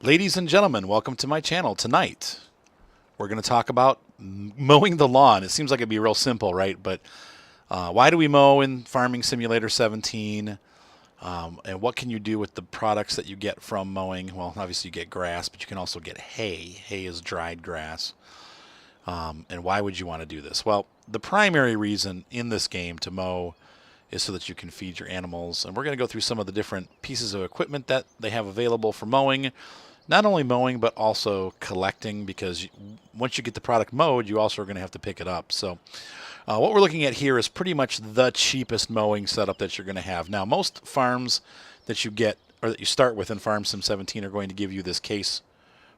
Ladies and gentlemen, welcome to my channel. Tonight, we're going to talk about mowing the lawn. It seems like it'd be real simple, right? But why do we mow in Farming Simulator 17? And what can you do with the products that you get from mowing? Well, obviously you get grass, but you can also get hay. Hay is dried grass. And why would you want to do this? Well, the primary reason in this game to mow is so that you can feed your animals. And we're going to go through some of the different pieces of equipment that they have available for mowing. Not only mowing, but also collecting, because once you get the product mowed, you also are going to have to pick it up. So what we're looking at here is pretty much the cheapest mowing setup that you're going to have. Now, most farms that you get, or that you start with in Farm Sim 17, are going to give you this Case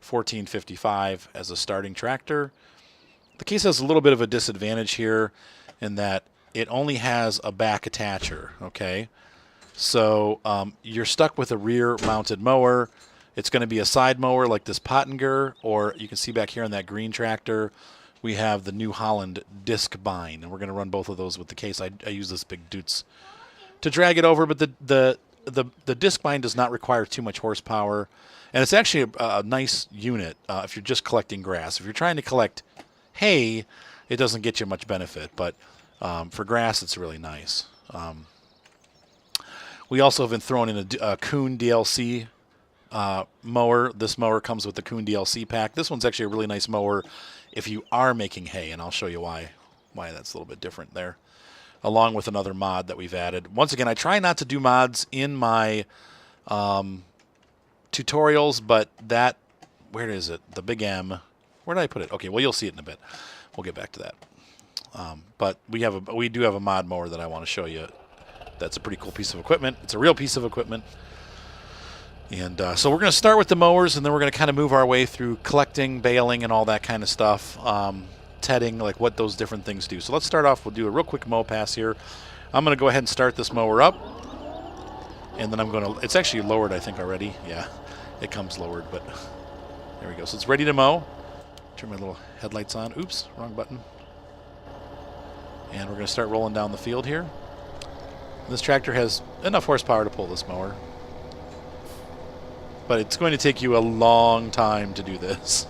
1455 as a starting tractor. The Case has a little bit of a disadvantage here in that it only has a back attacher, okay? So you're stuck with a rear-mounted mower. It's going to be a side mower like this Pottinger, or you can see back here on that green tractor, we have the New Holland disc bind, and we're going to run both of those with the Case. I use this big Doots to drag it over, but the disc bind does not require too much horsepower, and it's actually a nice unit if you're just collecting grass. If you're trying to collect hay, it doesn't get you much benefit, but for grass, it's really nice. We also have been throwing in a Kuhn DLC mower. This mower comes with the Kuhn DLC pack. This one's actually a really nice mower if you are making hay, and I'll show you why that's a little bit different there, along with another mod that we've added. Once again, I try not to do mods in my tutorials, but that, where is it? The big M. Where did I put it? Okay, well, you'll see it in a bit. We'll get back to that. But we do have a mod mower that I want to show you. That's a pretty cool piece of equipment. It's a real piece of equipment. And so we're going to start with the mowers, and then we're going to kind of move our way through collecting, baling, and all that kind of stuff. Tedding, like what those different things do. So let's start off. We'll do a real quick mow pass here. I'm going to go ahead and start this mower up. And then I'm going to, it's actually lowered, I think, already. Yeah, it comes lowered, but there we go. So it's ready to mow. Turn my little headlights on. Oops, wrong button. And we're going to start rolling down the field here. This tractor has enough horsepower to pull this mower. But it's going to take you a long time to do this.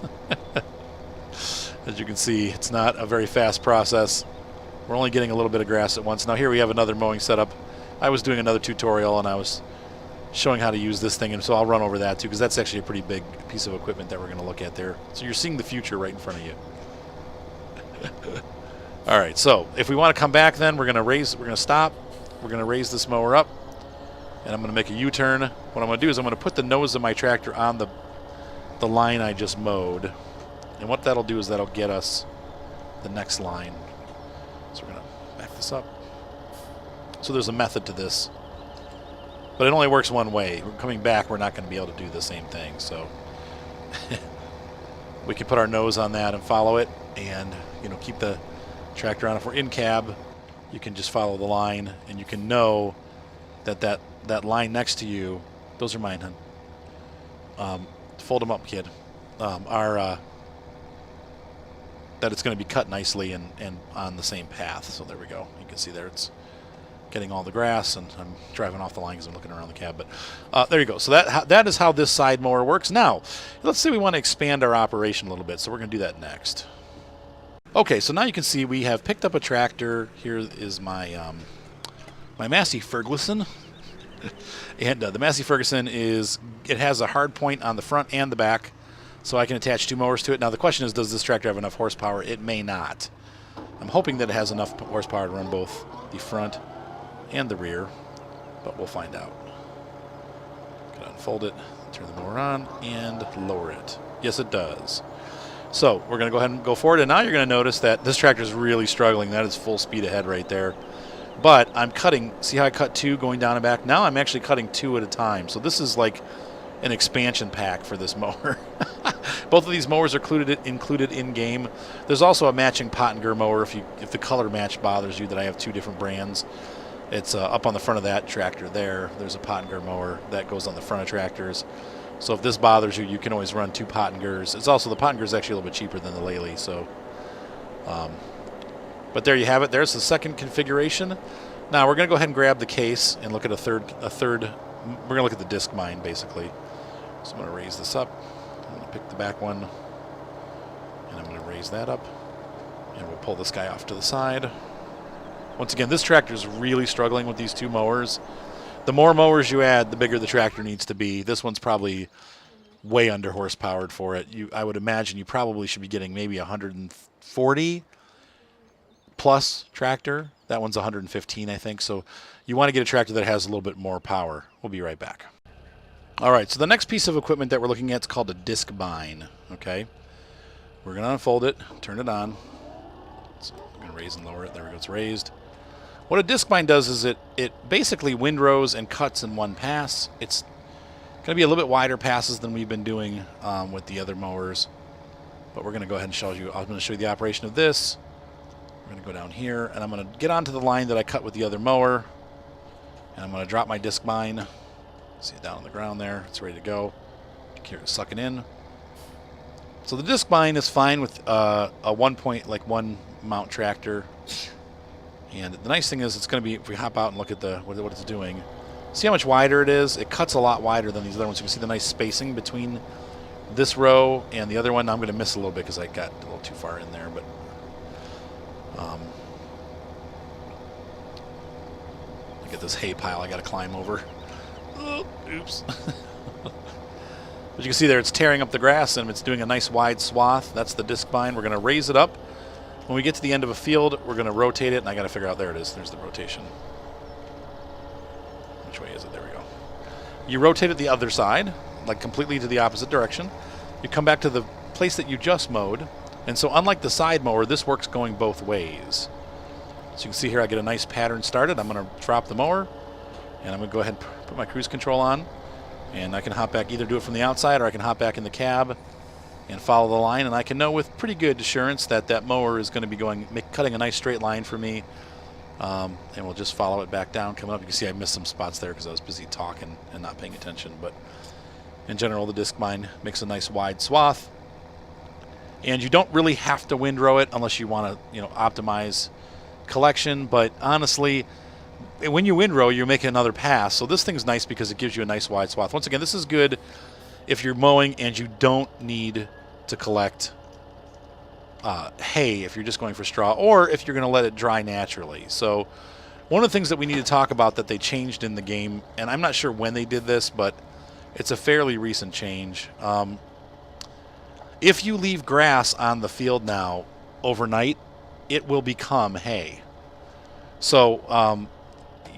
As you can see, it's not a very fast process. We're only getting a little bit of grass at once. Now here we have another mowing setup. I was doing another tutorial, and I was showing how to use this thing, and so I'll run over that too, because that's actually a pretty big piece of equipment that we're going to look at there. So you're seeing the future right in front of you. All right, so if we want to come back, then we're going to stop. We're going to raise this mower up, and I'm going to make a U-turn. What I'm going to do is I'm going to put the nose of my tractor on the line I just mowed, and what that'll do is that'll get us the next line. So we're going to back this up. So there's a method to this, but it only works one way. We're coming back, we're not going to be able to do the same thing. So we can put our nose on that and follow it, and keep the tractor on. If we're in cab, you can just follow the line, and you can know that line next to you, those are mine, hon. Fold them up, kid. That it's going to be cut nicely and on the same path. So there we go. You can see there it's getting all the grass, and I'm driving off the line because I'm looking around the cab. But there you go. So that is how this side mower works. Now, let's say we want to expand our operation a little bit. So we're going to do that next. Okay, so now you can see we have picked up a tractor. Here is my my Massey Ferguson. And the Massey Ferguson has a hard point on the front and the back, so I can attach two mowers to it. Now the question is, does this tractor have enough horsepower? It may not. I'm hoping that it has enough horsepower to run both the front and the rear, but we'll find out. Gonna unfold it, turn the mower on, and lower it. Yes, it does. So we're going to go ahead and go forward, and now you're going to notice that this tractor is really struggling. That is full speed ahead right there. But I'm cutting, see how I cut two going down and back? Now I'm actually cutting two at a time. So this is like an expansion pack for this mower. Both of these mowers are included in-game. There's also a matching Pottinger mower if the color match bothers you, that I have two different brands. It's up on the front of that tractor there. There's a Pottinger mower that goes on the front of tractors. So if this bothers you, you can always run two Pottingers. It's also, the Pottinger is actually a little bit cheaper than the Lely. So, but there you have it. There's the second configuration. Now we're going to go ahead and grab the Case and look at a third. We're going to look at the disc mine basically. So I'm going to raise this up. I'm going to pick the back one, and I'm going to raise that up, and we'll pull this guy off to the side. Once again, this tractor is really struggling with these two mowers. The more mowers you add, the bigger the tractor needs to be. This one's probably way under horsepowered for it. I would imagine you probably should be getting maybe 140 plus tractor. That one's 115, I think. So you want to get a tractor that has a little bit more power. We'll be right back. All right, so the next piece of equipment that we're looking at is called a disc bine. Okay, we're going to unfold it, turn it on. So I'm going to raise and lower it. There we go, it's raised. What a disc bine does is it basically windrows and cuts in one pass. It's going to be a little bit wider passes than we've been doing with the other mowers. But we're going to go ahead and show you. I'm going to show you the operation of this. We're going to go down here, and I'm going to get onto the line that I cut with the other mower. And I'm going to drop my disc bine. See it down on the ground there. It's ready to go. Here, suck it in. So the disc bine is fine with a one mount tractor. And the nice thing is it's going to be, if we hop out and look at what it's doing, see how much wider it is? It cuts a lot wider than these other ones. You can see the nice spacing between this row and the other one. I'm going to miss a little bit because I got a little too far in there. But look at this hay pile I got to climb over. Oh, oops. But you can see there it's tearing up the grass and it's doing a nice wide swath. That's the disc bine. We're going to raise it up. When we get to the end of a field, we're going to rotate it, and I got to figure out, there it is. There's the rotation. Which way is it? There we go. You rotate it the other side, like completely to the opposite direction. You come back to the place that you just mowed, and so unlike the side mower, this works going both ways. So you can see here I get a nice pattern started. I'm going to drop the mower, and I'm going to go ahead and put my cruise control on, and I can hop back, either do it from the outside or I can hop back in the cab and follow the line, and I can know with pretty good assurance that that mower is going to be cutting a nice straight line for me, and we'll just follow it back down, coming up. You can see I missed some spots there because I was busy talking and not paying attention, but in general the disc bine makes a nice wide swath, and you don't really have to windrow it unless you want to optimize collection, but honestly when you windrow you're making another pass, so this thing's nice because it gives you a nice wide swath. Once again, this is good if you're mowing and you don't need to collect hay if you're just going for straw, or if you're going to let it dry naturally. So one of the things that we need to talk about that they changed in the game, and I'm not sure when they did this, but it's a fairly recent change. If you leave grass on the field now overnight, it will become hay. So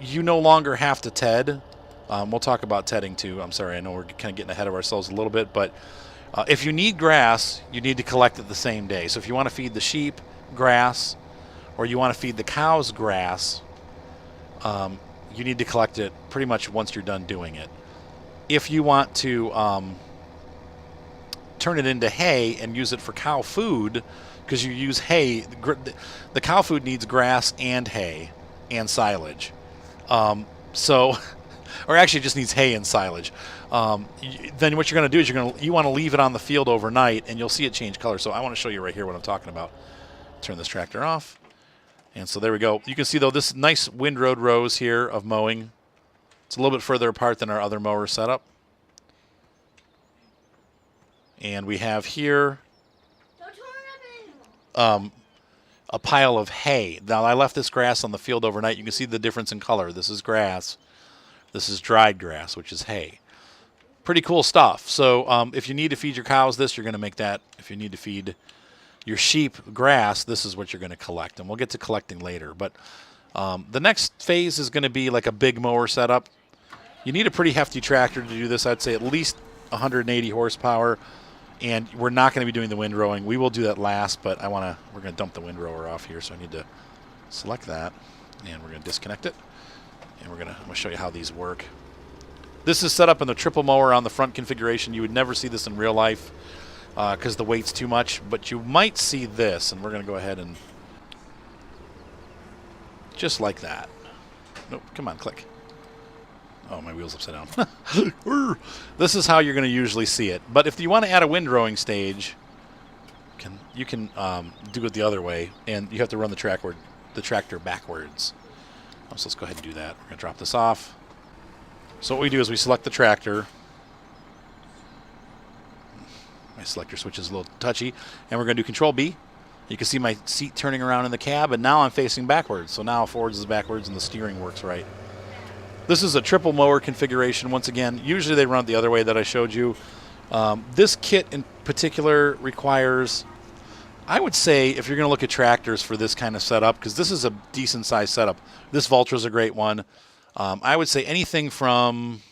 you no longer have to ted. We'll talk about tedding too. I'm sorry, I know we're kind of getting ahead of ourselves a little bit, but if you need grass, you need to collect it the same day. So if you want to feed the sheep grass, or you want to feed the cows grass, you need to collect it pretty much once you're done doing it. If you want to turn it into hay and use it for cow food, because you use hay, the cow food needs grass and hay and silage. Or actually it just needs hay and silage. Then what you're going to do is you want to leave it on the field overnight, and you'll see it change color. So I want to show you right here what I'm talking about. Turn this tractor off. And so there we go. You can see, though, this nice windrowed rows here of mowing. It's a little bit further apart than our other mower setup. And we have here a pile of hay. Now, I left this grass on the field overnight. You can see the difference in color. This is grass. This is dried grass, which is hay. Pretty cool stuff. So if you need to feed your cows this, you're going to make that. If you need to feed your sheep grass, this is what you're going to collect. And we'll get to collecting later. But the next phase is going to be like a big mower setup. You need a pretty hefty tractor to do this. I'd say at least 180 horsepower. And we're not going to be doing the windrowing. We will do that last, but we're going to dump the windrower off here, so I need to select that, and we're going to disconnect it. And I'm going to show you how these work. This is set up in the triple mower on the front configuration. You would never see this in real life because the weight's too much, but you might see this, and we're going to go ahead and just like that. Nope, come on, click. Oh, my wheel's upside down. This is how you're going to usually see it. But if you want to add a windrowing stage, you can do it the other way, and you have to run the tractor backwards. So let's go ahead and do that. We're going to drop this off. So what we do is we select the tractor, My selector switch is a little touchy. And we're going to do Control B. You can see my seat turning around in the cab, and now I'm facing backwards. So now forwards is backwards, and the steering works right. This is a triple mower configuration. Once again, usually they run it the other way that I showed you. This kit in particular requires, I would say, if you're going to look at tractors for this kind of setup, because this is a decent sized setup. This Valtra's a great one. I would say anything from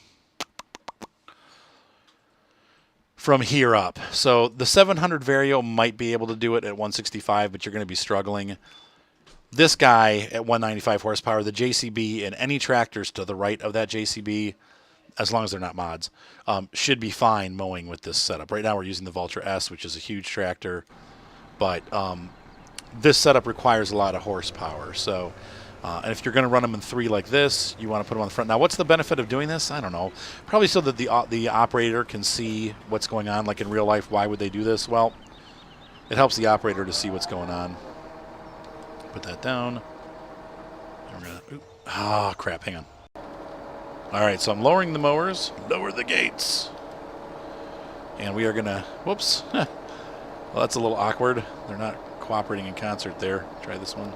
here up. So the 700 Vario might be able to do it at 165, but you're going to be struggling. This guy at 195 horsepower, the JCB, and any tractors to the right of that JCB, as long as they're not mods, should be fine mowing with this setup. Right now we're using the Valtra S, which is a huge tractor, but this setup requires a lot of horsepower. So, and if you're going to run them in 3 like this, you want to put them on the front. Now, what's the benefit of doing this? I don't know. Probably so that the operator can see what's going on. Like in real life, why would they do this? Well, it helps the operator to see what's going on. Put that down. And we're gonna, crap, hang on. All right, so I'm lowering the mowers. Lower the gates. And we are going to, whoops. Well, that's a little awkward. They're not cooperating in concert there. Try this one.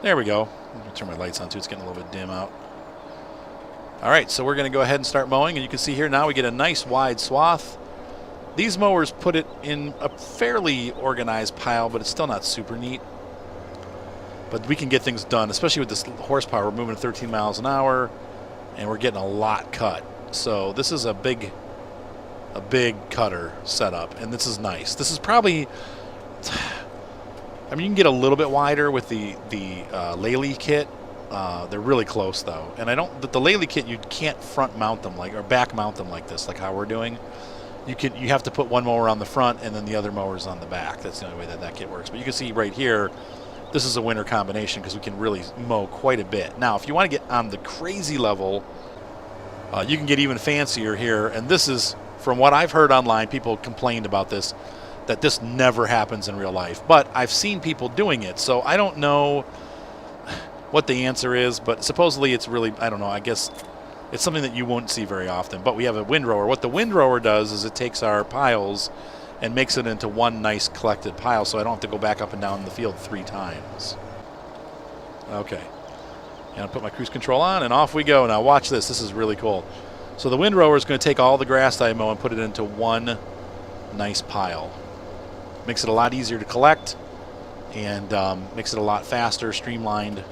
There we go. I'm going to turn my lights on too. It's getting a little bit dim out. All right, so we're going to go ahead and start mowing. And you can see here now we get a nice wide swath. These mowers put it in a fairly organized pile, but it's still not super neat. But we can get things done, especially with this horsepower. We're moving at 13 miles an hour, and we're getting a lot cut. So this is a big cutter setup, and this is nice. This is probably, I mean, you can get a little bit wider with the Lely kit. They're really close though, and the Lely kit, you can't front mount them or back mount them like this, like how we're doing. You have to put one mower on the front and then the other mowers on the back. That's the only way that kit works. But you can see right here, this is a winner combination because we can really mow quite a bit. Now, if you want to get on the crazy level, you can get even fancier here. And this is, from what I've heard online, people complained about this, that this never happens in real life. But I've seen people doing it, so I don't know what the answer is. But supposedly it's really, I don't know, I guess it's something that you won't see very often. But we have a windrower. What the windrower does is it takes our piles and makes it into one nice collected pile, so I don't have to go back up and down the field 3 times. Okay. And I'll put my cruise control on, and off we go. Now watch this. This is really cool. So the windrower is going to take all the grass that I mow and put it into one nice pile. Makes it a lot easier to collect, and makes it a lot faster, streamlined.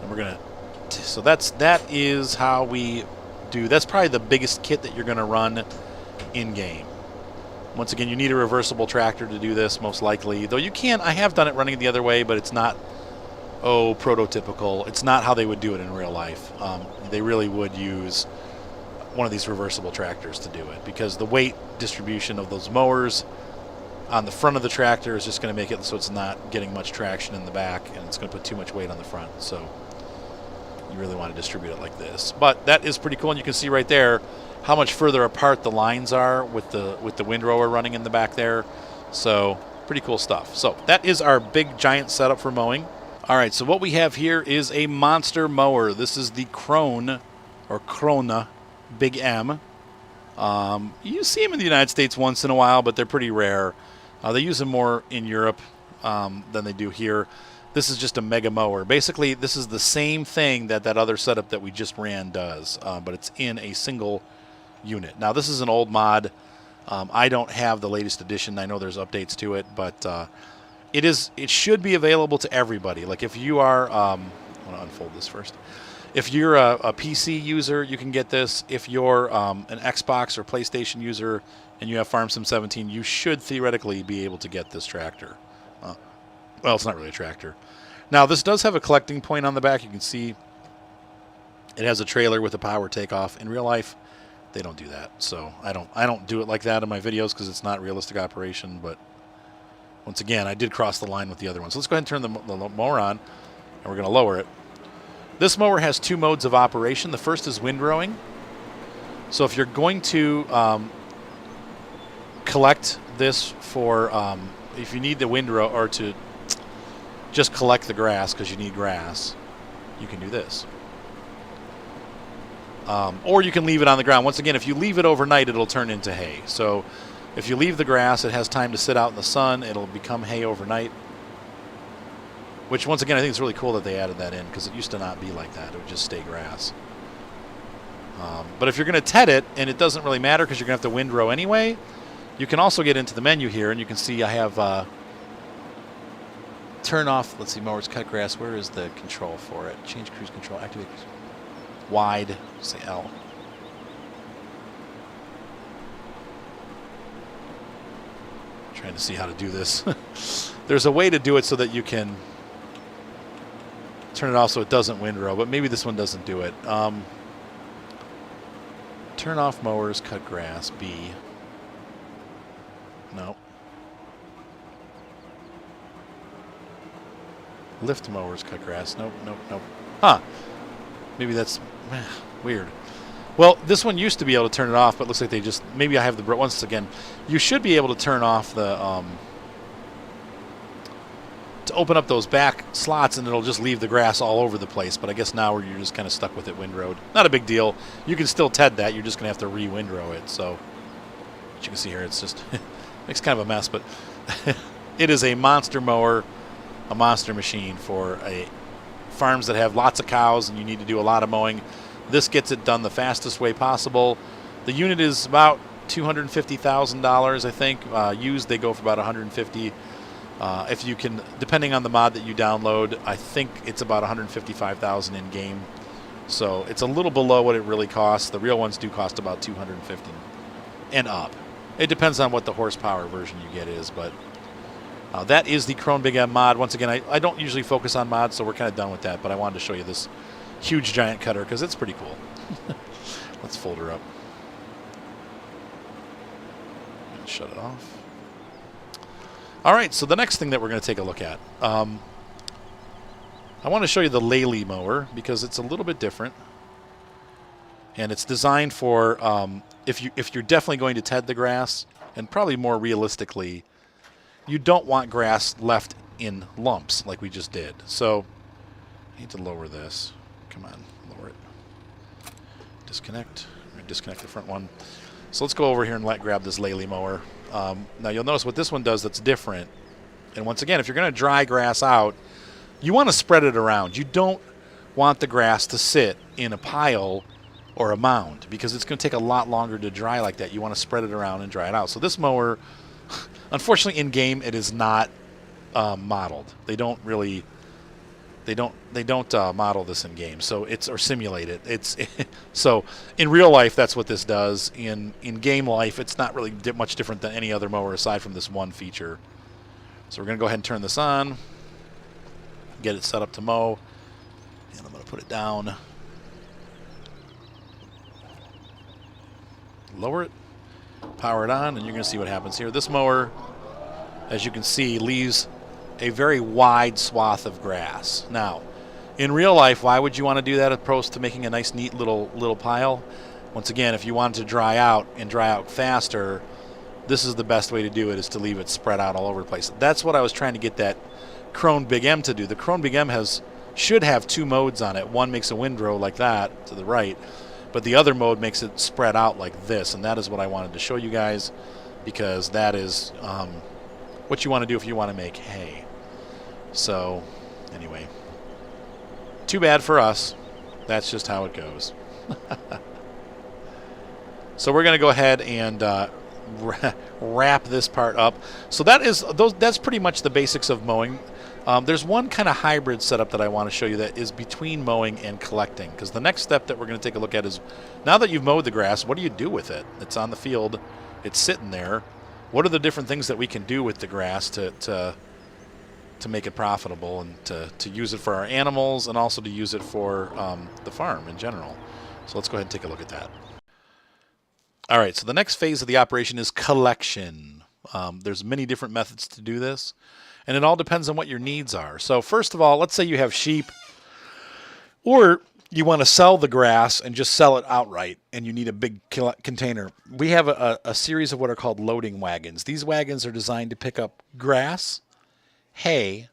And we're going to... So that is how we... That's probably the biggest kit that you're going to run in-game. Once again, you need a reversible tractor to do this, most likely. Though you can, I have done it running it the other way, but it's not, prototypical. It's not how they would do it in real life. They really would use one of these reversible tractors to do it, because the weight distribution of those mowers on the front of the tractor is just going to make it so it's not getting much traction in the back, and it's going to put too much weight on the front. So you really want to distribute it like this. But that is pretty cool, and you can see right there how much further apart the lines are with the windrower running in the back there. So pretty cool stuff. So that is our big giant setup for mowing. All right, so what we have here is a monster mower. This is the Krone, or Krona, Big M. You see them in the United States once in a while, but they're pretty rare. They use them more in Europe than they do here. This is just a mega mower. Basically, this is the same thing that other setup that we just ran does, but it's in a single unit. Now, this is an old mod. I don't have the latest edition. I know there's updates to it, but it should be available to everybody. Like if you are, I want to unfold this first. If you're a PC user, you can get this. If you're an Xbox or PlayStation user and you have Farm Sim 17, you should theoretically be able to get this tractor. Well, it's not really a tractor. Now, this does have a collecting point on the back. You can see it has a trailer with a power takeoff. In real life, they don't do that. So I don't do it like that in my videos because it's not realistic operation. But once again, I did cross the line with the other one. So let's go ahead and turn the mower on, and we're going to lower it. This mower has 2 modes of operation. The first is windrowing. So if you're going to collect this for, if you need the windrow or to just collect the grass because you need grass, you can do this. Or you can leave it on the ground. Once again, if you leave it overnight, it'll turn into hay. So if you leave the grass, it has time to sit out in the sun. It'll become hay overnight. Which, once again, I think it's really cool that they added that in, because it used to not be like that. It would just stay grass. But if you're going to ted it, and it doesn't really matter because you're going to have to windrow anyway, you can also get into the menu here, and you can see I have turn off, let's see, mowers, cut grass. Where is the control for it? Change cruise control, activate wide, say L. Trying to see how to do this. There's a way to do it so that you can turn it off so it doesn't windrow, but maybe this one doesn't do it. Turn off mowers, cut grass, B. No. Lift mowers, cut grass. Nope, nope, nope. Huh. Maybe that's weird. Well, this one used to be able to turn it off, but it looks like they just, maybe I have the, once again, you should be able to turn off the, to open up those back slots, and it'll just leave the grass all over the place. But I guess now you're just kind of stuck with it windrowed. Not a big deal. You can still ted that. You're just going to have to re-windrow it. So, as you can see here, it's just, makes kind of a mess, but it is a monster mower, a monster machine for farms that have lots of cows and you need to do a lot of mowing. This gets it done the fastest way possible. The unit is about $250,000, I think. Used, they go for about $150,000. If you can, depending on the mod that you download, I think it's about $155,000 in game. So it's a little below what it really costs. The real ones do cost about $250,000 and up. It depends on what the horsepower version you get is, but that is the Krone Big M mod. Once again, I don't usually focus on mods, so we're kind of done with that, but I wanted to show you this huge giant cutter because it's pretty cool. Let's fold her up. And shut it off. All right, so the next thing that we're going to take a look at, I want to show you the Lely mower because it's a little bit different, and it's designed for if you're definitely going to ted the grass, and probably more realistically, you don't want grass left in lumps like we just did. So I need to lower this. Come on, lower it. Disconnect. Disconnect the front one. So let's go over here and grab this Lely mower. Now you'll notice what this one does that's different. And once again, if you're going to dry grass out, you want to spread it around. You don't want the grass to sit in a pile or a mound because it's going to take a lot longer to dry like that. You want to spread it around and dry it out. So this mower, unfortunately, in game, it is not modeled. They don't really. They don't model this in game, so or simulate it. So in real life, that's what this does. In game life, it's not really much different than any other mower aside from this one feature. So we're gonna go ahead and turn this on, get it set up to mow, and I'm gonna put it down, lower it, power it on, and you're gonna see what happens here. This mower, as you can see, leaves a very wide swath of grass. Now, in real life, why would you want to do that opposed to making a nice, neat little pile? Once again, if you want it to dry out and dry out faster, this is the best way to do it, is to leave it spread out all over the place. That's what I was trying to get that Krone Big M to do. The Krone Big M should have two modes on it. One makes a windrow like that to the right, but the other mode makes it spread out like this, and that is what I wanted to show you guys because that is what you want to do if you want to make hay. So, anyway, too bad for us. That's just how it goes. So we're going to go ahead and wrap this part up. So that's pretty much the basics of mowing. There's one kind of hybrid setup that I want to show you that is between mowing and collecting, because the next step that we're going to take a look at is, now that you've mowed the grass, what do you do with it? It's on the field. It's sitting there. What are the different things that we can do with the grass to make it profitable and to use it for our animals and also to use it for the farm in general? So let's go ahead and take a look at that. All right, so the next phase of the operation is collection. There's many different methods to do this, and it all depends on what your needs are. So first of all, let's say you have sheep, or you want to sell the grass and just sell it outright, and you need a big container. We have a series of what are called loading wagons. These wagons are designed to pick up grass, hay,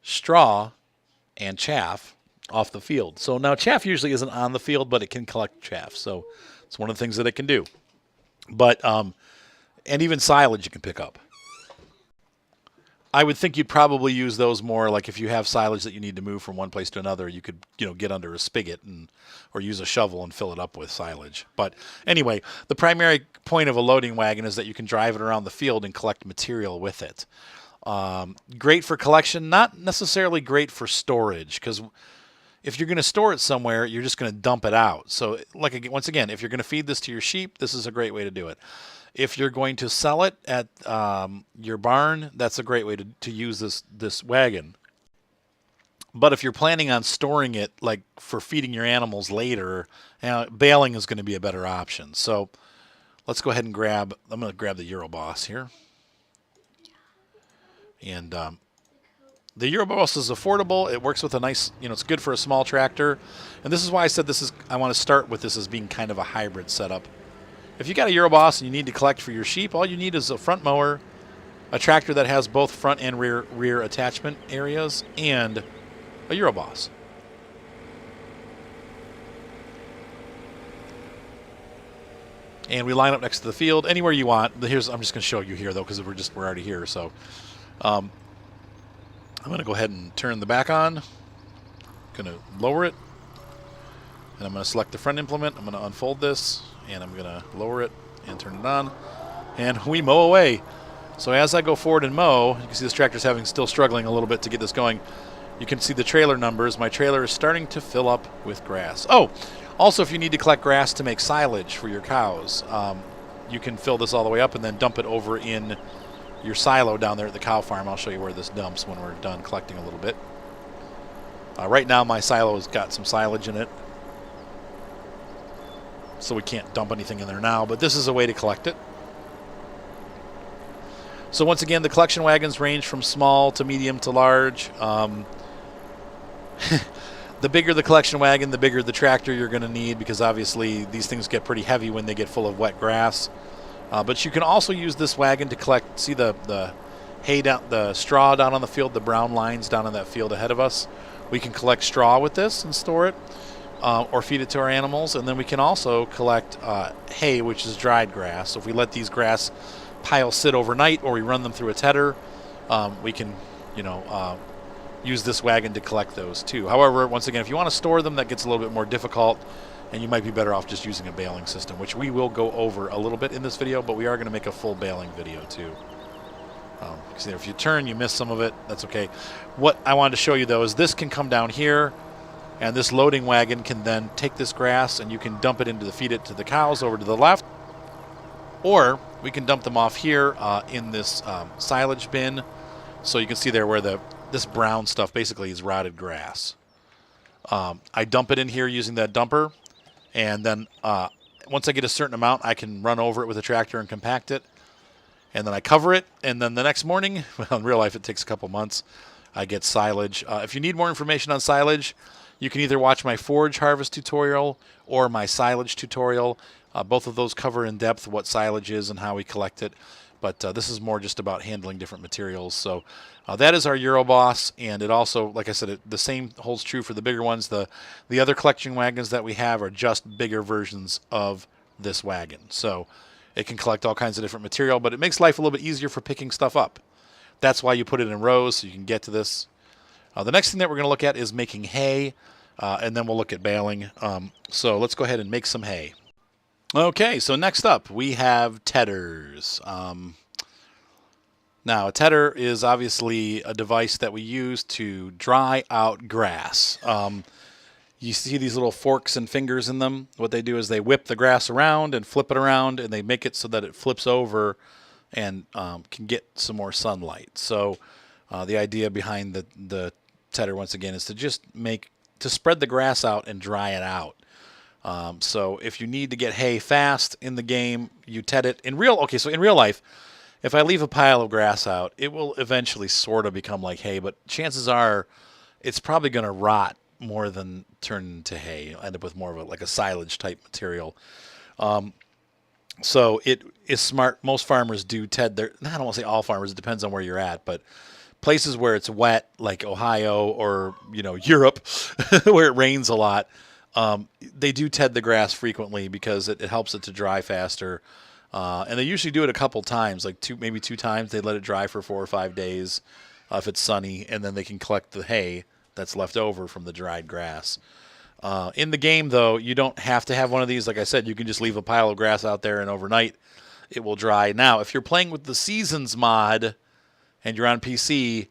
straw, and chaff, off the field. So now chaff usually isn't on the field, but it can collect chaff. So it's one of the things that it can do. But and even silage you can pick up. I would think you'd probably use those more like if you have silage that you need to move from one place to another, you could, get under a spigot and or use a shovel and fill it up with silage. But anyway, the primary point of a loading wagon is that you can drive it around the field and collect material with it. Great for collection, not necessarily great for storage, because if you're going to store it somewhere, you're just going to dump it out. So, once again, if you're going to feed this to your sheep, this is a great way to do it. If you're going to sell it at your barn, that's a great way to use this wagon. But if you're planning on storing it, like for feeding your animals later, baling is going to be a better option. So let's go ahead and I'm going to grab the Euroboss here. And the Euroboss is affordable. It works with a nice, it's good for a small tractor. And this is why I said I want to start with this as being kind of a hybrid setup. If you got a Euroboss and you need to collect for your sheep, all you need is a front mower, a tractor that has both front and rear attachment areas, and a Euroboss. And we line up next to the field anywhere you want. I'm just going to show you here though, because we're already here. So I'm going to go ahead and turn the back on. Going to lower it, and I'm going to select the front implement. I'm going to unfold this, and I'm going to lower it and turn it on, and we mow away. So as I go forward and mow, you can see this tractor's still struggling a little bit to get this going. You can see the trailer numbers. My trailer is starting to fill up with grass. Oh, also if you need to collect grass to make silage for your cows, you can fill this all the way up and then dump it over in your silo down there at the cow farm. I'll show you where this dumps when we're done collecting a little bit. Right now my silo has got some silage in it, so we can't dump anything in there now, but this is a way to collect it. So once again, the collection wagons range from small to medium to large. The bigger the collection wagon, the bigger the tractor you're going to need, because obviously these things get pretty heavy when they get full of wet grass. But you can also use this wagon to collect, see the hay down, the straw down on the field, the brown lines down on that field ahead of us. We can collect straw with this and store it, or feed it to our animals. And then we can also collect hay, which is dried grass. So if we let these grass piles sit overnight, or we run them through a tedder, we can, use this wagon to collect those too. However, once again, if you want to store them, that gets a little bit more difficult, and you might be better off just using a baling system, which we will go over a little bit in this video, but we are going to make a full baling video too. So if you turn, you miss some of it. That's okay. What I wanted to show you though is this can come down here, and this loading wagon can then take this grass and you can dump it feed it to the cows over to the left, or we can dump them off here in this silage bin. So you can see there where this brown stuff basically is rotted grass. I dump it in here using that dumper, and then once I get a certain amount, I can run over it with a tractor and compact it, and then I cover it, and then the next morning, well, in real life it takes a couple months, I get silage. If you need more information on silage, you can either watch my Forage Harvest tutorial or my silage tutorial. Both of those cover in depth what silage is and how we collect it. But this is more just about handling different materials. So that is our Euroboss, and it also, like I said, the same holds true for the bigger ones. The other collection wagons that we have are just bigger versions of this wagon. So it can collect all kinds of different material, but it makes life a little bit easier for picking stuff up. That's why you put it in rows, so you can get to this. The next thing that we're going to look at is making hay, and then we'll look at baling. So let's go ahead and make some hay. Okay, so next up we have tedders. Now, a tedder is obviously a device that we use to dry out grass. You see these little forks and fingers in them. What they do is they whip the grass around and flip it around, and they make it so that it flips over and can get some more sunlight. So the idea behind the tedder, once again, is to just spread the grass out and dry it out. So if you need to get hay fast in the game, you ted it. So in real life, if I leave a pile of grass out, it will eventually sort of become like hay, but chances are it's probably going to rot more than turn into hay. You'll end up with more of like a silage type material. So it is smart. Most farmers do ted their, I don't want to say all farmers, it depends on where you're at, but Places where it's wet, like Ohio or Europe, where it rains a lot, they do ted the grass frequently because it helps it to dry faster. And they usually do it a couple times, like maybe two times. They let it dry for 4 or 5 days if it's sunny, and then they can collect the hay that's left over from the dried grass. In the game, though, you don't have to have one of these. Like I said, you can just leave a pile of grass out there, and overnight it will dry. Now, if you're playing with the Seasons mod and you're on PC,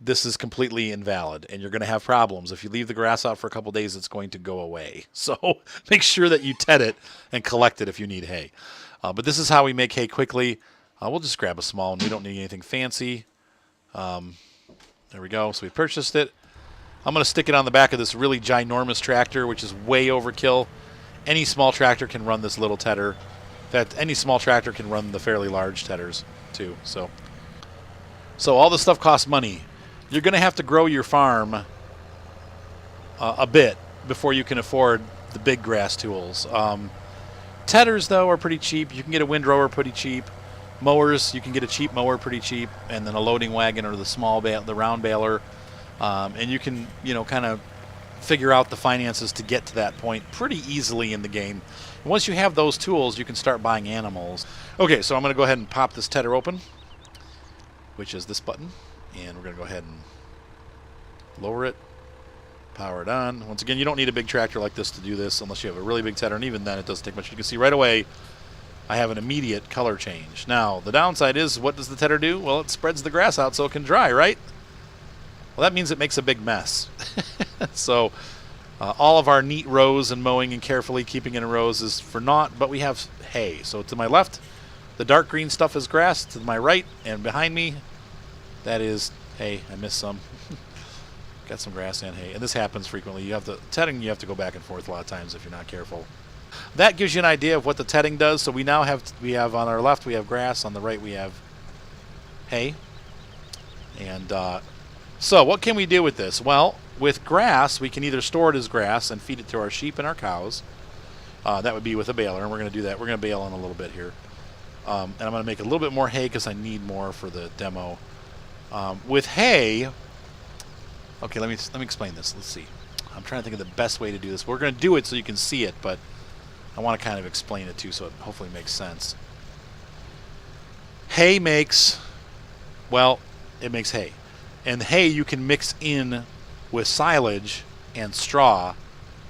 this is completely invalid, and you're going to have problems. If you leave the grass out for a couple days, it's going to go away. So make sure that you ted it and collect it if you need hay. But this is how we make hay quickly. We'll just grab a small one. We don't need anything fancy. There we go. So we purchased it. I'm going to stick it on the back of this really ginormous tractor, which is way overkill. Any small tractor can run this little tedder. In fact, any small tractor can run the fairly large tedders too. So all this stuff costs money. You're going to have to grow your farm a bit before you can afford the big grass tools. Tedders, though, are pretty cheap. You can get a windrower pretty cheap. Mowers, you can get a cheap mower pretty cheap, and then a loading wagon or the round baler. And you can, kind of figure out the finances to get to that point pretty easily in the game. And once you have those tools, you can start buying animals. Okay, so I'm going to go ahead and pop this tedder open, which is this button. And we're going to go ahead and lower it, power it on. Once again, you don't need a big tractor like this to do this unless you have a really big tedder, and even then it doesn't take much. You can see right away I have an immediate color change. Now, the downside is, what does the tedder do? Well, it spreads the grass out so it can dry, right? Well, that means it makes a big mess. So all of our neat rows and mowing and carefully keeping it in rows is for naught, but we have hay. So to my left, the dark green stuff is grass. To my right and behind me, that is hay. I missed some. Got some grass and hay. And this happens frequently. You have to go back and forth a lot of times if you're not careful. That gives you an idea of what the tedding does. So we now have on our left we have grass, on the right we have hay. And so what can we do with this? Well, with grass, we can either store it as grass and feed it to our sheep and our cows. That would be with a baler, and we're going to do that. We're going to bale in a little bit here. And I'm going to make a little bit more hay because I need more for the demo. With hay, okay, let me explain this. Let's see. I'm trying to think of the best way to do this. We're going to do it so you can see it, but I want to kind of explain it too so it hopefully makes sense. Hay makes, well, it makes hay. And hay you can mix in with silage and straw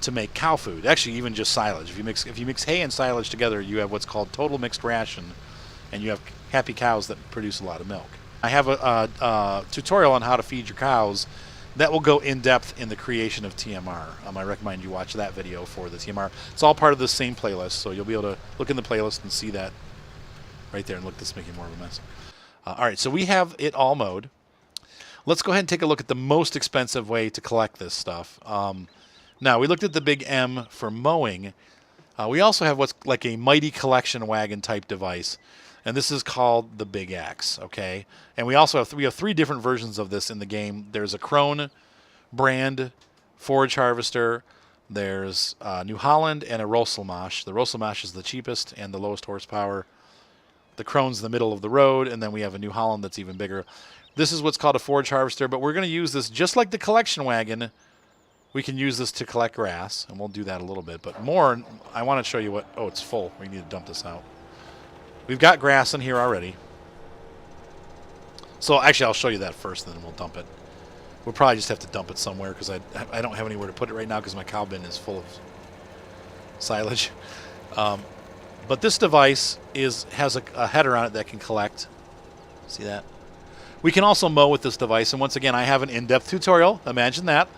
to make cow food. Actually, even just silage. If you mix hay and silage together, you have what's called total mixed ration, and you have happy cows that produce a lot of milk. I have a tutorial on how to feed your cows that will go in depth in the creation of TMR. I recommend you watch that video for the TMR. It's all part of the same playlist, so you'll be able to look in the playlist and see that right there. And look, this is making more of a mess. All right, so we have it all mowed. Let's go ahead and take a look at the most expensive way to collect this stuff. Now, we looked at the Big M for mowing. We also have what's like a mighty collection wagon type device, and this is called the Big Axe, okay? And we also have three different versions of this in the game. There's a Krone brand Forage Harvester, there's New Holland, and a Rosselmash. The Rosselmash is the cheapest and the lowest horsepower. The Krone's the middle of the road, and then we have a New Holland that's even bigger. This is what's called a Forage Harvester, but we're going to use this just like the collection wagon. We can use this to collect grass, and we'll do that a little bit. But more, I want to show you what... Oh, it's full. We need to dump this out. We've got grass in here already. So actually, I'll show you that first, and then we'll dump it. We'll probably just have to dump it somewhere because I don't have anywhere to put it right now because my cow bin is full of silage. But this device has a header on it that can collect. See that? We can also mow with this device, and once again, I have an in-depth tutorial, imagine that,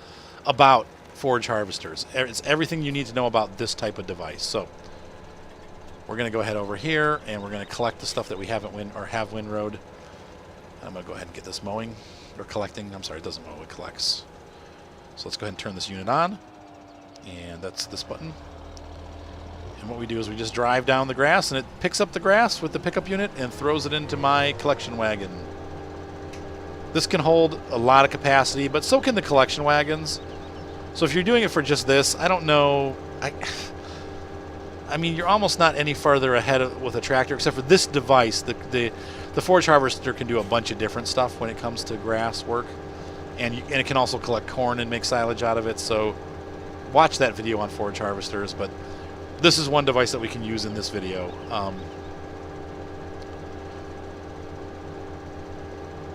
about Forage Harvesters. It's everything you need to know about this type of device. So we're going to go ahead over here, and we're going to collect the stuff that we have windrowed. I'm going to go ahead and get this mowing, or collecting. I'm sorry, it doesn't mow, it collects. So let's go ahead and turn this unit on, and that's this button. And what we do is we just drive down the grass, and it picks up the grass with the pickup unit and throws it into my collection wagon. This can hold a lot of capacity, but so can the collection wagons. So if you're doing it for just this, I don't know. I mean, you're almost not any farther ahead with a tractor, except for this device. The The Forage Harvester can do a bunch of different stuff when it comes to grass work, and it can also collect corn and make silage out of it. So watch that video on Forage Harvesters, but this is one device that we can use in this video.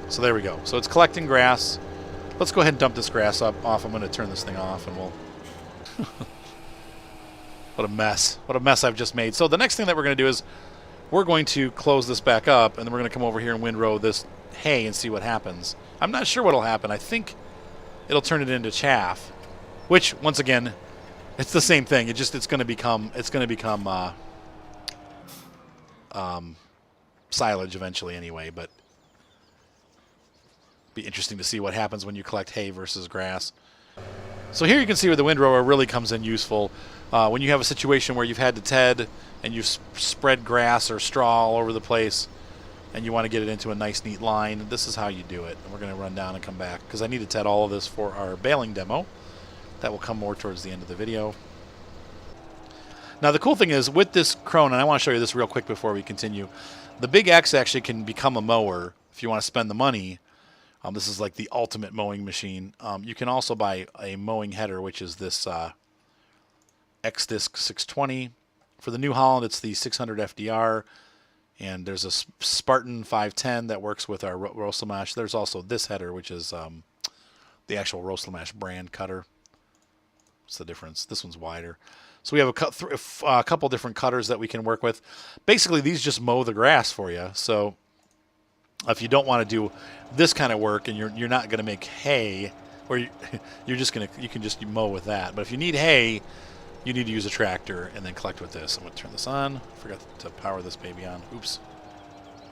So there we go. So it's collecting grass. Let's go ahead and dump this grass off. I'm going to turn this thing off, and we'll... What a mess. What a mess I've just made. So the next thing that we're going to do is we're going to close this back up, and then we're going to come over here and windrow this hay and see what happens. I'm not sure what will happen. I think it'll turn it into chaff, which, once again, it's the same thing. It's going to become silage eventually anyway, but be interesting to see what happens when you collect hay versus grass. So here you can see where the windrower really comes in useful. When you have a situation where you've had to ted and you've spread grass or straw all over the place and you want to get it into a nice neat line, this is how you do it. And we're going to run down and come back because I need to ted all of this for our baling demo. That will come more towards the end of the video. Now the cool thing is with this crone, and I want to show you this real quick before we continue, the Big X actually can become a mower if you want to spend the money. This is like the ultimate mowing machine. You can also buy a mowing header, which is this X-Disc 620. For the New Holland, it's the 600 FDR. And there's a Spartan 510 that works with our Rosselmash. There's also this header, which is the actual Rosselmash brand cutter. What's the difference? This one's wider. So we have a couple different cutters that we can work with. Basically, these just mow the grass for you. So if you don't want to do this kind of work and you're not going to make hay, or you can just mow with that. But if you need hay, you need to use a tractor and then collect with this. I'm going to turn this on. Forgot to power this baby on. Oops.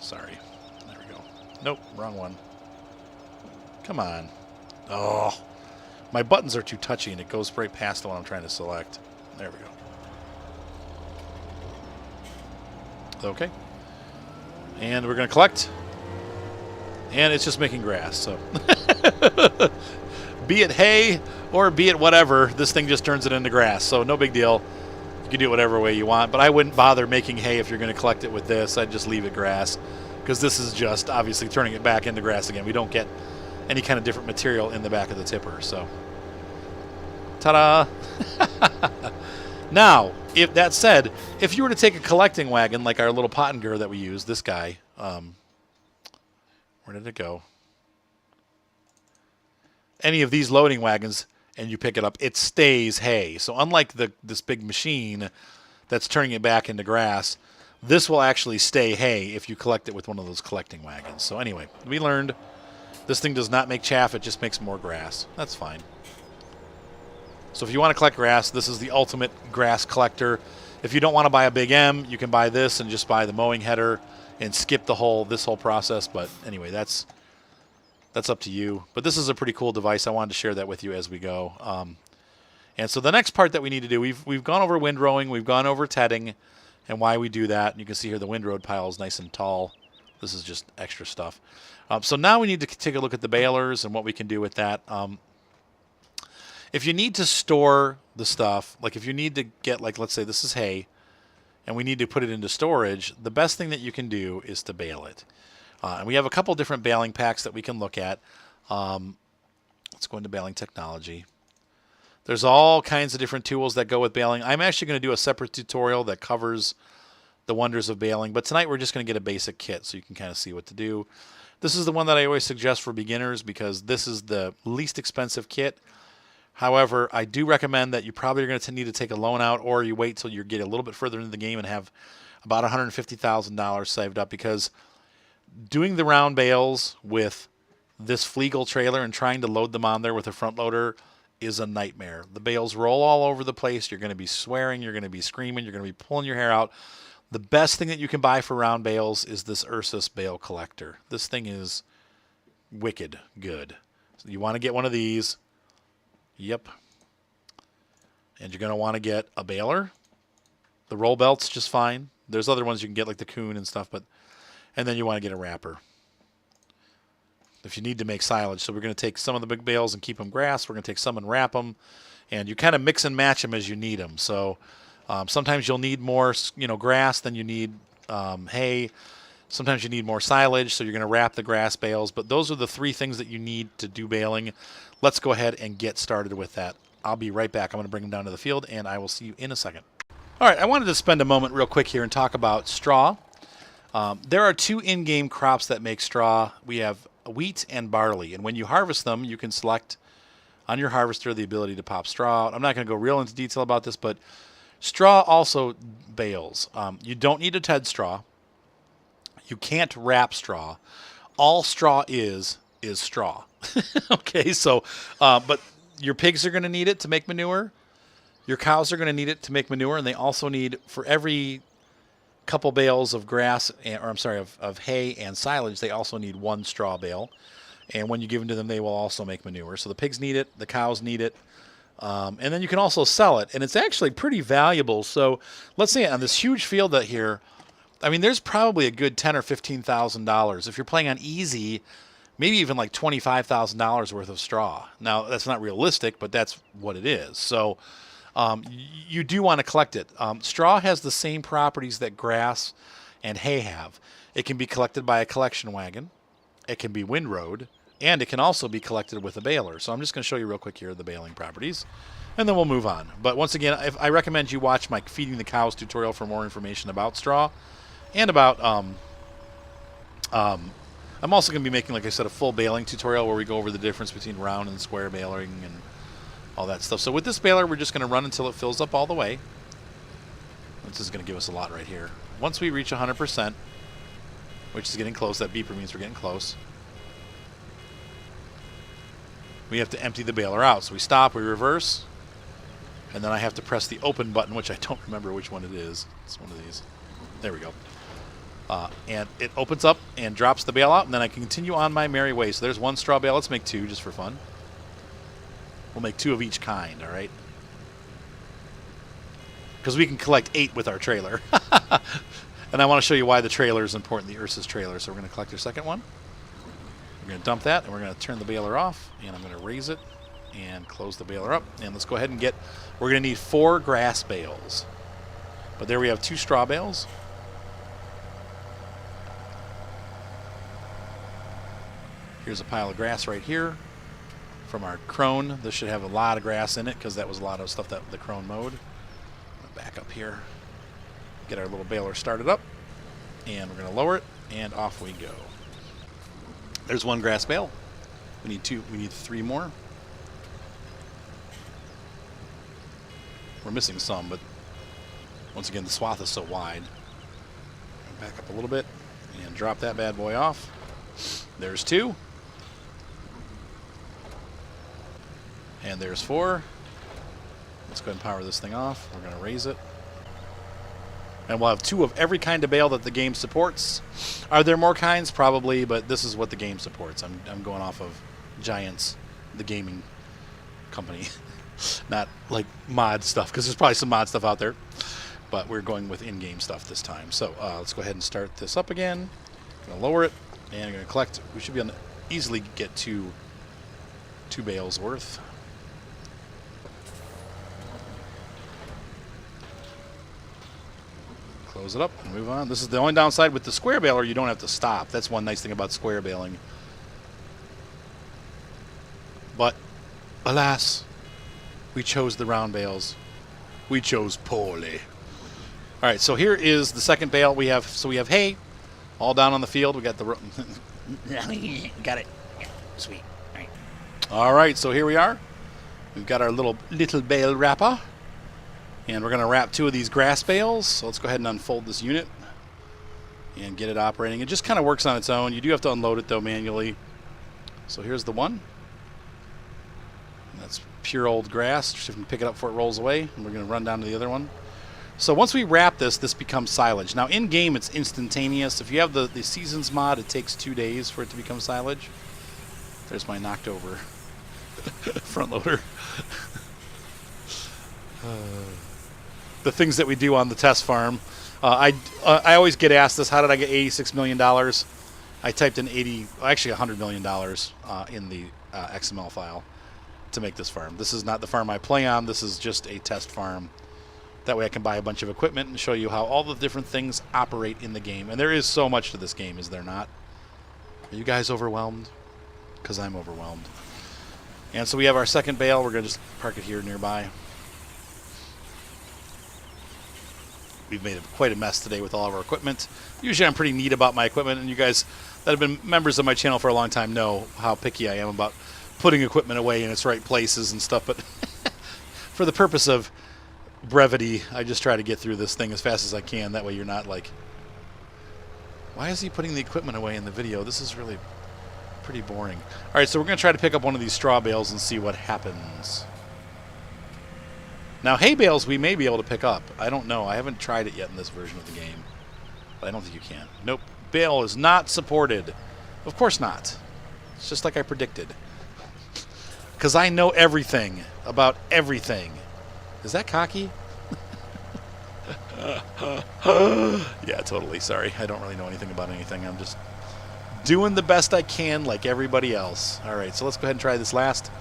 Sorry. There we go. Nope, wrong one. Come on. Oh, my buttons are too touchy and it goes right past the one I'm trying to select. There we go. Okay. And we're going to collect. And it's just making grass, so be it hay or be it whatever, this thing just turns it into grass. So no big deal. You can do it whatever way you want, but I wouldn't bother making hay if you're going to collect it with this. I'd just leave it grass because this is just obviously turning it back into grass again. We don't get any kind of different material in the back of the tipper. So ta-da! Now, if that said, if you were to take a collecting wagon like our little Pottinger that we use, this guy, where did it go? Any of these loading wagons, and you pick it up, it stays hay. So unlike this big machine that's turning it back into grass, this will actually stay hay if you collect it with one of those collecting wagons. So anyway, we learned this thing does not make chaff, it just makes more grass. That's fine. So if you want to collect grass, this is the ultimate grass collector. If you don't want to buy a Big M, you can buy this and just buy the mowing header and skip this whole process. But anyway, that's up to you. But this is a pretty cool device. I wanted to share that with you as we go. And so the next part that we need to do, we've gone over windrowing, we've gone over tedding, and why we do that. And you can see here the windrowed pile is nice and tall. This is just extra stuff. So now we need to take a look at the balers and what we can do with that. If you need to store the stuff, like if you need to get, like, let's say this is hay, and we need to put it into storage, the best thing that you can do is to bale it. And we have a couple different baling packs that we can look at. Let's go into baling technology. There's all kinds of different tools that go with baling. I'm actually going to do a separate tutorial that covers the wonders of baling, but tonight we're just going to get a basic kit so you can kind of see what to do. This is the one that I always suggest for beginners because this is the least expensive kit. However, I do recommend that you probably are going to need to take a loan out, or you wait till you get a little bit further into the game and have about $150,000 saved up, because doing the round bales with this Flegel trailer and trying to load them on there with a front loader is a nightmare. The bales roll all over the place. You're going to be swearing. You're going to be screaming. You're going to be pulling your hair out. The best thing that you can buy for round bales is this Ursus bale collector. This thing is wicked good. So you want to get one of these. Yep. And you're going to want to get a baler. The roll belt's just fine. There's other ones you can get like the Kuhn and stuff, and then you want to get a wrapper if you need to make silage. So we're going to take some of the big bales and keep them grass. We're going to take some and wrap them, and you kind of mix and match them as you need them. So sometimes you'll need more, grass than you need hay. Sometimes you need more silage, so you're going to wrap the grass bales. But those are the 3 things that you need to do baling. Let's go ahead and get started with that. I'll be right back. I'm going to bring them down to the field, and I will see you in a second. All right, I wanted to spend a moment real quick here and talk about straw. There are 2 in-game crops that make straw. We have wheat and barley, and when you harvest them, you can select on your harvester the ability to pop straw out. I'm not going to go real into detail about this, but straw also bales. You don't need a TED straw. You can't wrap straw. All straw is straw. Okay, so, but your pigs are going to need it to make manure. Your cows are going to need it to make manure, and they also need, for every couple bales of grass, of hay and silage, they also need 1 straw bale. And when you give them to them, they will also make manure. So the pigs need it, the cows need it, and then you can also sell it, and it's actually pretty valuable. So let's say on this huge field that here, I mean, there's probably a good $10,000 or $15,000 if you're playing on easy. Maybe even like $25,000 worth of straw. Now that's not realistic, but that's what it is. So you do want to collect it. Straw has the same properties that grass and hay have. It can be collected by a collection wagon. It can be windrowed, and it can also be collected with a baler. So I'm just going to show you real quick here the baling properties, and then we'll move on. But once again, I recommend you watch my feeding the cows tutorial for more information about straw and about I'm also going to be making, like I said, a full baling tutorial where we go over the difference between round and square baling and all that stuff. So with this baler, we're just going to run until it fills up all the way. This is going to give us a lot right here. Once we reach 100%, which is getting close, that beeper means we're getting close, we have to empty the baler out. So we stop, we reverse, and then I have to press the open button, which I don't remember which one it is. It's one of these. There we go. And it opens up and drops the bale out, and then I can continue on my merry way. So there's 1 straw bale. Let's make 2 just for fun. We'll make 2 of each kind, all right? Because we can collect 8 with our trailer. And I want to show you why the trailer is important, the Ursa's trailer. So we're going to collect our second one. We're going to dump that, and we're going to turn the baler off, and I'm going to raise it and close the baler up. And let's go ahead and we're going to need 4 grass bales. But there we have 2 straw bales. Here's a pile of grass right here from our crone. This should have a lot of grass in it because that was a lot of stuff that the crone mowed. Back up here, get our little baler started up, and we're going to lower it, and off we go. There's 1 grass bale. We need 2. We need 3 more. We're missing some, but once again, the swath is so wide. Back up a little bit and drop that bad boy off. There's 2. And there's 4. Let's go ahead and power this thing off. We're going to raise it. And we'll have 2 of every kind of bale that the game supports. Are there more kinds? Probably, but this is what the game supports. I'm going off of Giants, the gaming company. Not like mod stuff, because there's probably some mod stuff out there. But we're going with in-game stuff this time. So let's go ahead and start this up again. Going to lower it, and I'm going to collect. We should be able to easily get 2 bales worth. Close it up and move on. This is the only downside with the square baler. You don't have to stop. That's one nice thing about square baling. But alas, we chose the round bales. We chose poorly. All right, so here is the second bale we have. So we have hay all down on the field. We got the got it. Yeah, sweet. All right. All right, so here we are. We've got our little bale wrapper. And we're going to wrap 2 of these grass bales. So let's go ahead and unfold this unit and get it operating. It just kind of works on its own. You do have to unload it, though, manually. So here's the one. And that's pure old grass. Just if you can pick it up before it rolls away. And we're going to run down to the other one. So once we wrap this becomes silage. Now, in-game, it's instantaneous. If you have the Seasons mod, it takes 2 days for it to become silage. There's my knocked over front loader. The things that we do on the test farm. I always get asked this, how did I get $86 million? I typed in actually $100 million in the XML file to make this farm. This is not the farm I play on. This is just a test farm That way I can buy a bunch of equipment and show you how all the different things operate in the game. And there is so much to this game, is there not? Are you guys overwhelmed? Because I'm overwhelmed. And so we have our second bale. We're going to just park it here nearby. We've made quite a mess today with all of our equipment. Usually I'm pretty neat about my equipment, and you guys that have been members of my channel for a long time know how picky I am about putting equipment away in its right places and stuff. But for the purpose of brevity, I just try to get through this thing as fast as I can. That way you're not like, why is he putting the equipment away in the video? This is really pretty boring. All right, so we're going to try to pick up one of these straw bales and see what happens. Now, hay bales we may be able to pick up. I don't know. I haven't tried it yet in this version of the game. But I don't think you can. Nope. Bale is not supported. Of course not. It's just like I predicted. Because I know everything about everything. Is that cocky? Yeah, totally. Sorry. I don't really know anything about anything. I'm just doing the best I can like everybody else. All right, so let's go ahead and try this last.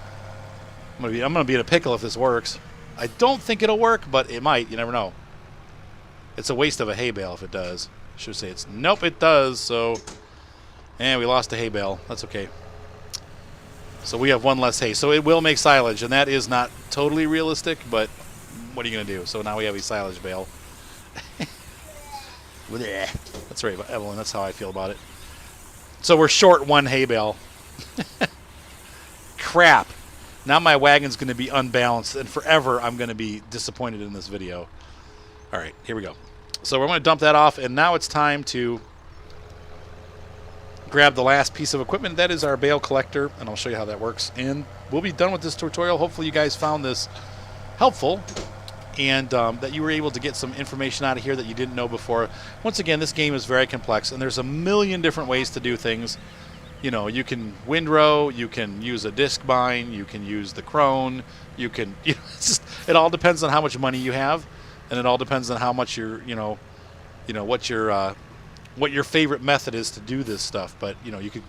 I'm gonna be in a pickle if this works. I don't think it'll work, but it might. You never know. It's a waste of a hay bale if it does. I should say it's... Nope, it does. So, and we lost a hay bale. That's okay. So we have one less hay. So it will make silage, and that is not totally realistic, but what are you going to do? So now we have a silage bale. That's right, Evelyn. That's how I feel about it. So we're short one hay bale. Crap. Now my wagon's going to be unbalanced, and forever I'm going to be disappointed in this video. All right, here we go. So we're going to dump that off, and now it's time to grab the last piece of equipment. That is our bale collector, and I'll show you how that works. And we'll be done with this tutorial. Hopefully you guys found this helpful, and that you were able to get some information out of here that you didn't know before. Once again, this game is very complex, and there's a million different ways to do things. You know, you can windrow, you can use a disc bind, you can use the crone, you can, it's just, it all depends on how much money you have, and it all depends on how much you're, what your favorite method is to do this stuff. But, you could,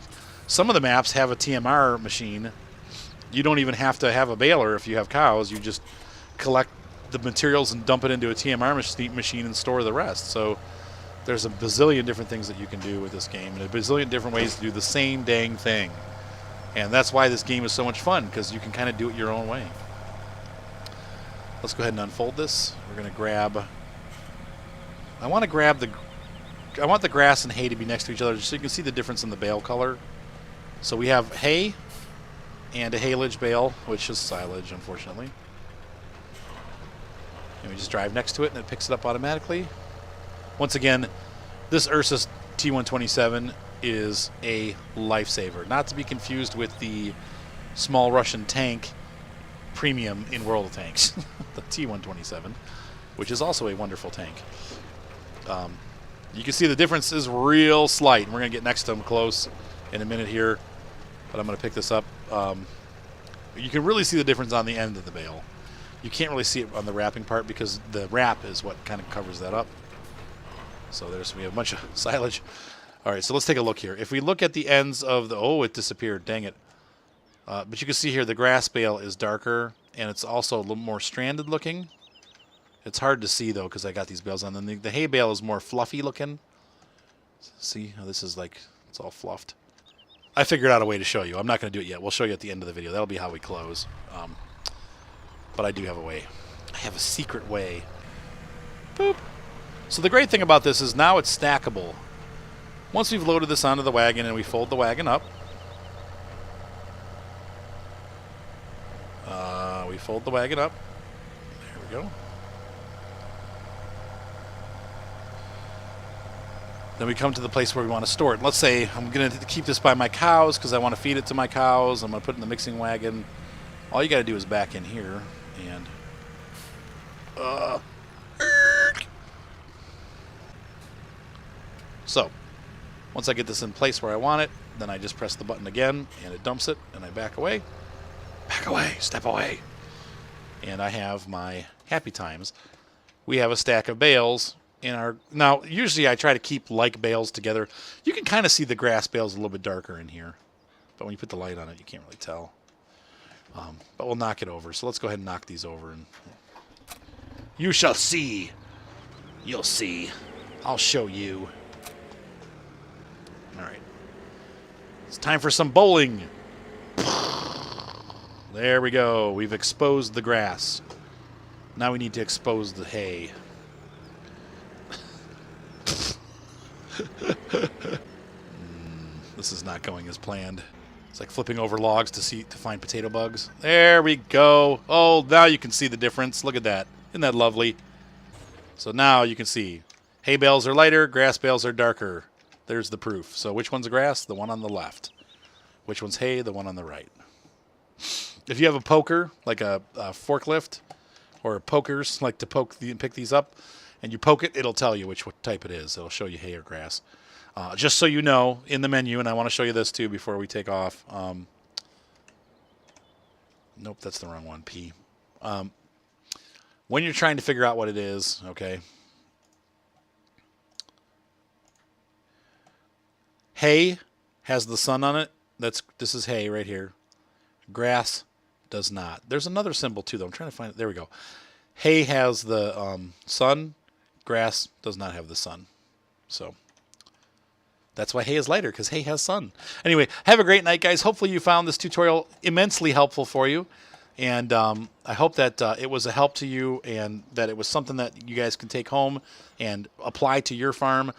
some of the maps have a TMR machine. You don't even have to have a baler if you have cows. You just collect the materials and dump it into a TMR machine and store the rest. So there's a bazillion different things that you can do with this game, and a bazillion different ways to do the same dang thing. And that's why this game is so much fun, because you can kind of do it your own way. Let's go ahead and unfold this. We're going to grab... I want the grass and hay to be next to each other, just so you can see the difference in the bale color. So we have hay and a haylage bale, which is silage, unfortunately. And we just drive next to it, and it picks it up automatically. Once again, this Ursus T127 is a lifesaver. Not to be confused with the small Russian tank premium in World of Tanks, the T127, which is also a wonderful tank. You can see the difference is real slight, and we're going to get next to them close in a minute here, but I'm going to pick this up. You can really see the difference on the end of the bale. You can't really see it on the wrapping part because the wrap is what kind of covers that up. So we have a bunch of silage. All right, so let's take a look here. If we look at the ends of the... Oh, it disappeared. Dang it. But you can see here the grass bale is darker, and it's also a little more stranded looking. It's hard to see, though, because I got these bales on. Then the hay bale is more fluffy looking. See how this is like... It's all fluffed. I figured out a way to show you. I'm not going to do it yet. We'll show you at the end of the video. That'll be how we close. But I do have a way. I have a secret way. Boop. So the great thing about this is now it's stackable. Once we've loaded this onto the wagon and we fold the wagon up, we fold the wagon up. There we go. Then we come to the place where we want to store it. Let's say I'm going to keep this by my cows because I want to feed it to my cows. I'm going to put it in the mixing wagon. All you got to do is back in here and... So, once I get this in place where I want it, then I just press the button again, and it dumps it, and I back away. Back away, step away. And I have my happy times. We have a stack of bales in our... Now, usually I try to keep like bales together. You can kind of see the grass bales a little bit darker in here. But when you put the light on it, you can't really tell. But we'll knock it over. So let's go ahead and knock these over. And You shall see. You'll see. I'll show you. All right. It's time for some bowling. There we go. We've exposed the grass. Now we need to expose the hay. This is not going as planned. It's like flipping over logs to find potato bugs. There we go. Oh, now you can see the difference. Look at that. Isn't that lovely? So now you can see hay bales are lighter, grass bales are darker. There's the proof. So which one's grass? The one on the left. Which one's hay? The one on the right. If you have a poker, like a forklift, or pokers, like to pick these up, and you poke it, it'll tell you which type it is. It'll show you hay or grass. Just so you know, in the menu, and I want to show you this too before we take off. Nope, that's the wrong one, P. When you're trying to figure out what it is, okay, hay has the sun on it. This is hay right here. Grass does not. There's another symbol too, though. I'm trying to find it. There we go. Hay has the sun. Grass does not have the sun. So that's why hay is lighter, because hay has sun. Anyway, have a great night, guys. Hopefully you found this tutorial immensely helpful for you. And I hope that it was a help to you and that it was something that you guys can take home and apply to your farm.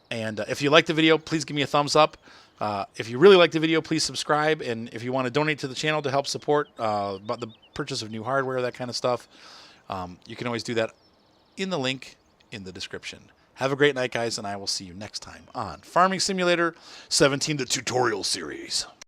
And if you liked the video, please give me a thumbs up. If you really like the video, please subscribe. And if you want to donate to the channel to help support about the purchase of new hardware, that kind of stuff, you can always do that in the link in the description. Have a great night, guys, and I will see you next time on Farming Simulator 17, the tutorial series.